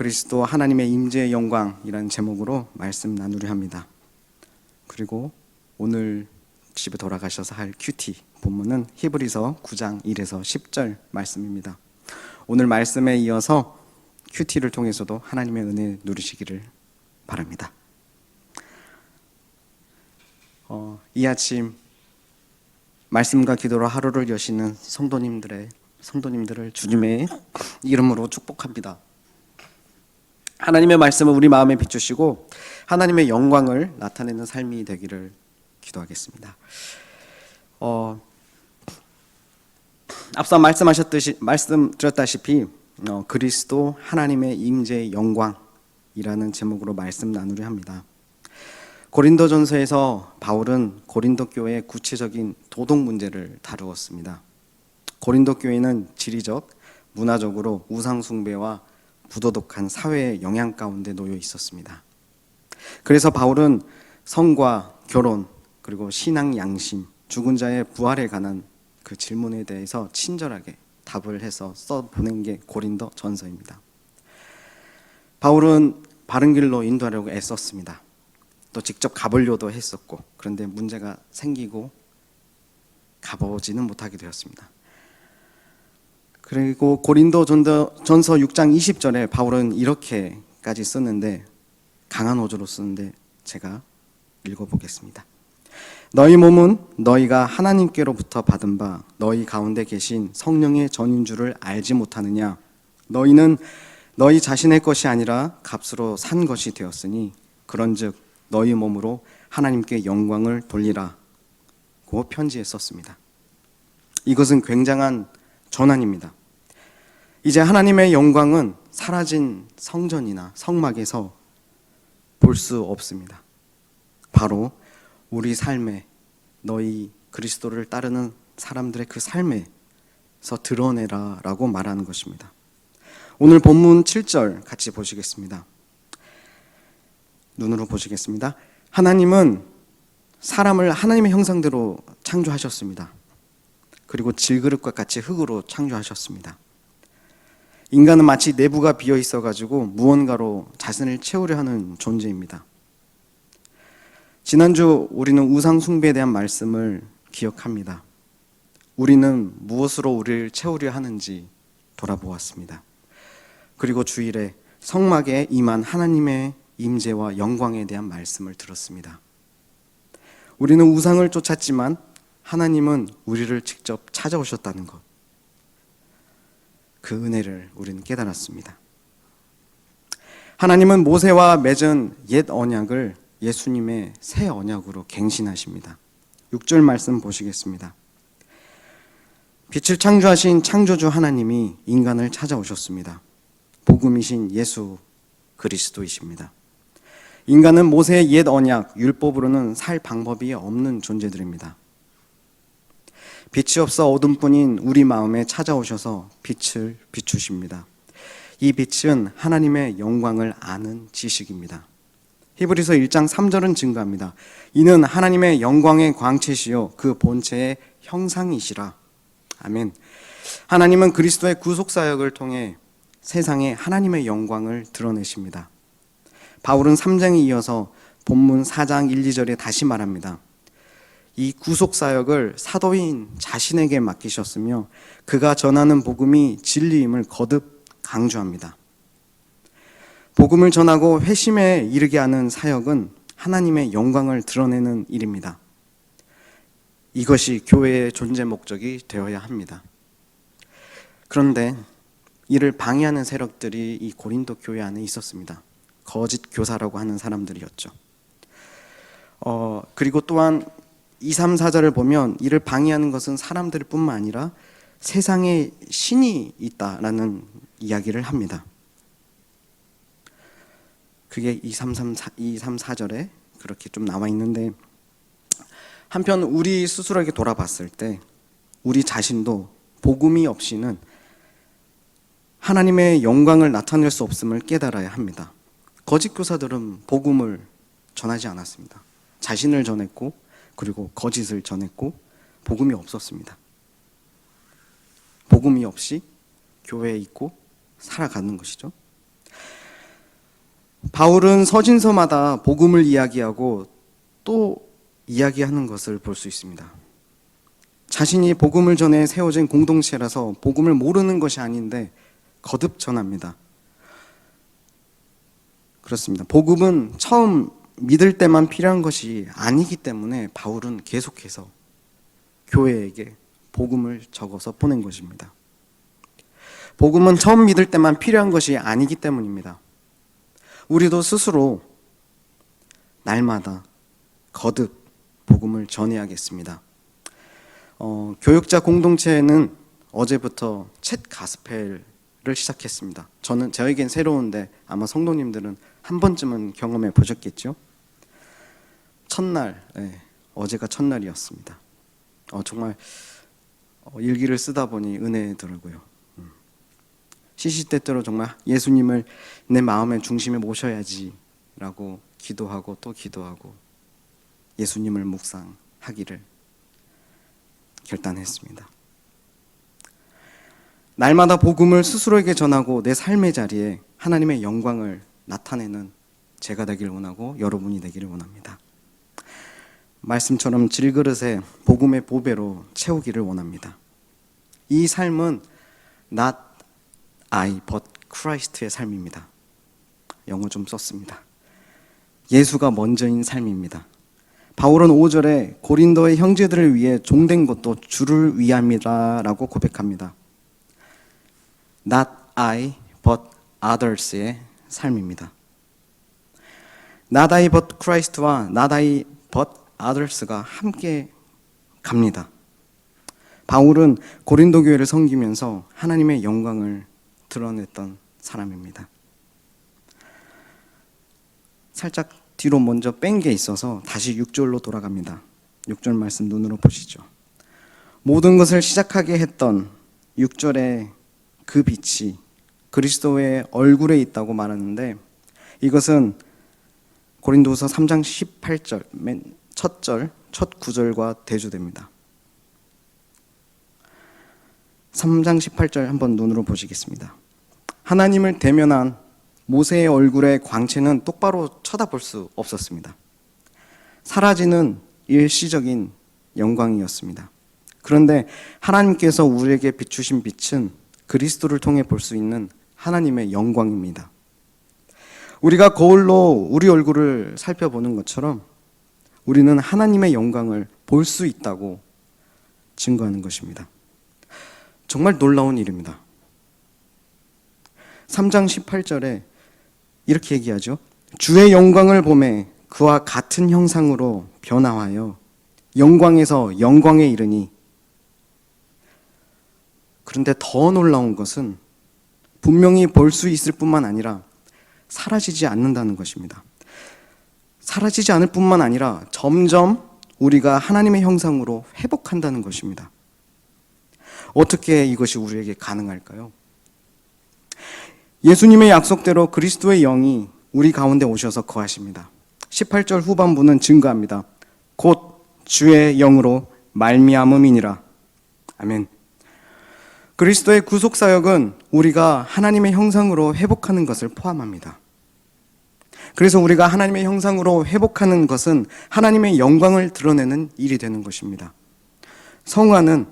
그리스도 하나님의 임재의 영광이라는 제목으로 말씀 나누려 합니다. 그리고 오늘 집에 돌아가셔서 할 큐티 본문은 히브리서 9장 1에서 10절 말씀입니다. 오늘 말씀에 이어서 큐티를 통해서도 하나님의 은혜 누리시기를 바랍니다. 이 아침 말씀과 기도로 하루를 여시는 성도님들을 주님의 이름으로 축복합니다. 하나님의 말씀을 우리 마음에 비추시고 하나님의 영광을 나타내는 삶이 되기를 기도하겠습니다. 앞서 말씀드렸다시피 그리스도 하나님의 임재의 영광이라는 제목으로 말씀 나누려 합니다. 고린도전서에서 바울은 고린도 교회의 구체적인 도덕 문제를 다루었습니다. 고린도 교회는 지리적, 문화적으로 우상 숭배와 부도덕한 사회의 영향 가운데 놓여 있었습니다. 그래서 바울은 성과 결혼, 그리고 신앙 양심, 죽은 자의 부활에 관한 그 질문에 대해서 친절하게 답을 해서 써보낸 게 고린도 전서입니다. 바울은 바른 길로 인도하려고 애썼습니다. 또 직접 가보려도 했었고, 그런데 문제가 생기고 가보지는 못하게 되었습니다. 그리고 고린도 전서 6장 20절에 바울은 이렇게까지 썼는데, 강한 어조로 쓰는데 제가 읽어보겠습니다. 너희 몸은 너희가 하나님께로부터 받은 바 너희 가운데 계신 성령의 전인 줄을 알지 못하느냐? 너희는 너희 자신의 것이 아니라 값으로 산 것이 되었으니 그런즉 너희 몸으로 하나님께 영광을 돌리라고 편지에 썼습니다. 이것은 굉장한 전환입니다. 이제 하나님의 영광은 사라진 성전이나 성막에서 볼 수 없습니다. 바로 우리 삶에, 너희 그리스도를 따르는 사람들의 그 삶에서 드러내라 라고 말하는 것입니다. 오늘 본문 7절 같이 보시겠습니다. 눈으로 보시겠습니다. 하나님은 사람을 하나님의 형상대로 창조하셨습니다. 그리고 질그릇과 같이 흙으로 창조하셨습니다. 인간은 마치 내부가 비어 있어가지고 무언가로 자신을 채우려 하는 존재입니다. 지난주 우리는 우상 숭배에 대한 말씀을 기억합니다. 우리는 무엇으로 우리를 채우려 하는지 돌아보았습니다. 그리고 주일에 성막에 임한 하나님의 임재와 영광에 대한 말씀을 들었습니다. 우리는 우상을 쫓았지만 하나님은 우리를 직접 찾아오셨다는 것, 그 은혜를 우리는 깨달았습니다. 하나님은 모세와 맺은 옛 언약을 예수님의 새 언약으로 갱신하십니다. 6절 말씀 보시겠습니다. 빛을 창조하신 창조주 하나님이 인간을 찾아오셨습니다. 복음이신 예수 그리스도이십니다. 인간은 모세의 옛 언약, 율법으로는 살 방법이 없는 존재들입니다. 빛이 없어 어둠뿐인 우리 마음에 찾아오셔서 빛을 비추십니다. 이 빛은 하나님의 영광을 아는 지식입니다. 히브리서 1장 3절은 증거합니다. 이는 하나님의 영광의 광채시요 그 본체의 형상이시라. 아멘. 하나님은 그리스도의 구속사역을 통해 세상에 하나님의 영광을 드러내십니다. 바울은 3장에 이어서 본문 4장 1, 2절에 다시 말합니다. 이 구속사역을 사도인 자신에게 맡기셨으며 그가 전하는 복음이 진리임을 거듭 강조합니다. 복음을 전하고 회심에 이르게 하는 사역은 하나님의 영광을 드러내는 일입니다. 이것이 교회의 존재 목적이 되어야 합니다. 그런데 이를 방해하는 세력들이 이 고린도 교회 안에 있었습니다. 거짓 교사라고 하는 사람들이었죠. 그리고 또한 2, 3, 4절을 보면 이를 방해하는 것은 사람들 뿐만 아니라 세상에 신이 있다라는 이야기를 합니다. 그게 2, 3, 4절에 그렇게 좀 나와 있는데, 한편 우리 스스로에게 돌아봤을 때 우리 자신도 복음이 없이는 하나님의 영광을 나타낼 수 없음을 깨달아야 합니다. 거짓 교사들은 복음을 전하지 않았습니다. 자신을 전했고 그리고 거짓을 전했고 복음이 없었습니다. 복음이 없이 교회에 있고 살아가는 것이죠. 바울은 서신서마다 복음을 이야기하고 또 이야기하는 것을 볼 수 있습니다. 자신이 복음을 전해 세워진 공동체라서 복음을 모르는 것이 아닌데 거듭 전합니다. 그렇습니다. 복음은 처음 믿을 때만 필요한 것이 아니기 때문에 바울은 계속해서 교회에게 복음을 적어서 보낸 것입니다. 복음은 처음 믿을 때만 필요한 것이 아니기 때문입니다. 우리도 스스로 날마다 거듭 복음을 전해야겠습니다. 교육자 공동체는 어제부터 챗 가스펠을 시작했습니다. 저에겐 새로운데 아마 성도님들은 한 번쯤은 경험해 보셨겠죠? 첫날, 어제가 첫날이었습니다. 정말 일기를 쓰다 보니 은혜더라고요. 시시때때로 정말 예수님을 내 마음의 중심에 모셔야지 라고 기도하고 또 기도하고 예수님을 묵상하기를 결단했습니다. 날마다 복음을 스스로에게 전하고 내 삶의 자리에 하나님의 영광을 나타내는 제가 되기를 원하고 여러분이 되기를 원합니다. 말씀처럼 질그릇에 복음의 보배로 채우기를 원합니다. 이 삶은 not I but Christ의 삶입니다. 영어 좀 썼습니다. 예수가 먼저인 삶입니다. 바울은 5절에 고린도의 형제들을 위해 종된 것도 주를 위함이라 라고 고백합니다. Not I but others의 삶입니다. Not I but Christ와 Not I but others가 함께 갑니다. 바울은 고린도 교회를 섬기면서 하나님의 영광을 드러냈던 사람입니다. 살짝 뒤로 먼저 뺀 게 있어서 다시 6절로 돌아갑니다. 6절 말씀 눈으로 보시죠. 모든 것을 시작하게 했던 6절의 그 빛이 그리스도의 얼굴에 있다고 말하는데 이것은 고린도후서 3장 18절 맨 첫 절, 첫 구절과 대조됩니다. 3장 18절 한번 눈으로 보시겠습니다. 하나님을 대면한 모세의 얼굴의 광채는 똑바로 쳐다볼 수 없었습니다. 사라지는 일시적인 영광이었습니다. 그런데 하나님께서 우리에게 비추신 빛은 그리스도를 통해 볼 수 있는 하나님의 영광입니다. 우리가 거울로 우리 얼굴을 살펴보는 것처럼 우리는 하나님의 영광을 볼 수 있다고 증거하는 것입니다. 정말 놀라운 일입니다. 3장 18절에 이렇게 얘기하죠. 주의 영광을 보매 그와 같은 형상으로 변화하여 영광에서 영광에 이르니. 그런데 더 놀라운 것은 분명히 볼 수 있을 뿐만 아니라 사라지지 않는다는 것입니다. 사라지지 않을 뿐만 아니라 점점 우리가 하나님의 형상으로 회복한다는 것입니다. 어떻게 이것이 우리에게 가능할까요? 예수님의 약속대로 그리스도의 영이 우리 가운데 오셔서 거하십니다. 18절 후반부는 증거합니다. 곧 주의 영으로 말미암음이니라. 아멘. 그리스도의 구속사역은 우리가 하나님의 형상으로 회복하는 것을 포함합니다. 그래서 우리가 하나님의 형상으로 회복하는 것은 하나님의 영광을 드러내는 일이 되는 것입니다. 성화는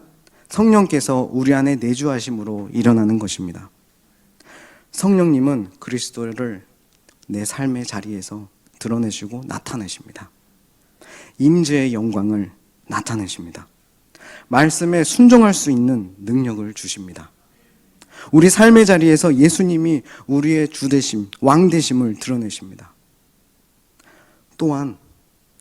성령께서 우리 안에 내주하심으로 일어나는 것입니다. 성령님은 그리스도를 내 삶의 자리에서 드러내시고 나타내십니다. 임재의 영광을 나타내십니다. 말씀에 순종할 수 있는 능력을 주십니다. 우리 삶의 자리에서 예수님이 우리의 주되심, 왕되심을 드러내십니다. 또한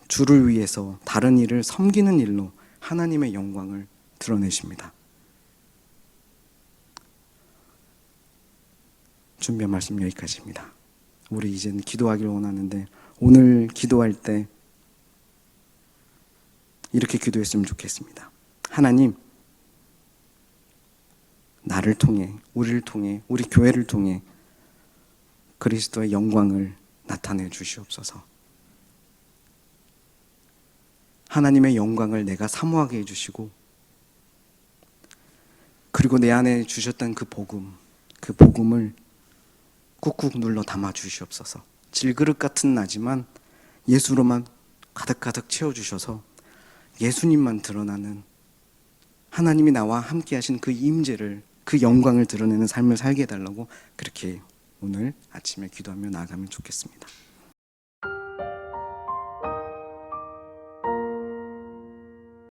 주를 위해서 다른 일을 섬기는 일로 하나님의 영광을 드러내십니다. 준비한 말씀 여기까지입니다. 우리 이제는 기도하기를 원하는데 오늘 기도할 때 이렇게 기도했으면 좋겠습니다. 하나님, 나를 통해, 우리를 통해, 우리 교회를 통해 그리스도의 영광을 나타내 주시옵소서. 하나님의 영광을 내가 사모하게 해주시고 그리고 내 안에 주셨던 그 복음을 꾹꾹 눌러 담아 주시옵소서. 질그릇 같은 나지만 예수로만 가득가득 채워주셔서 예수님만 드러나는, 하나님이 나와 함께 하신 그 임재를, 그 영광을 드러내는 삶을 살게 해달라고 그렇게 오늘 아침에 기도하며 나아가면 좋겠습니다.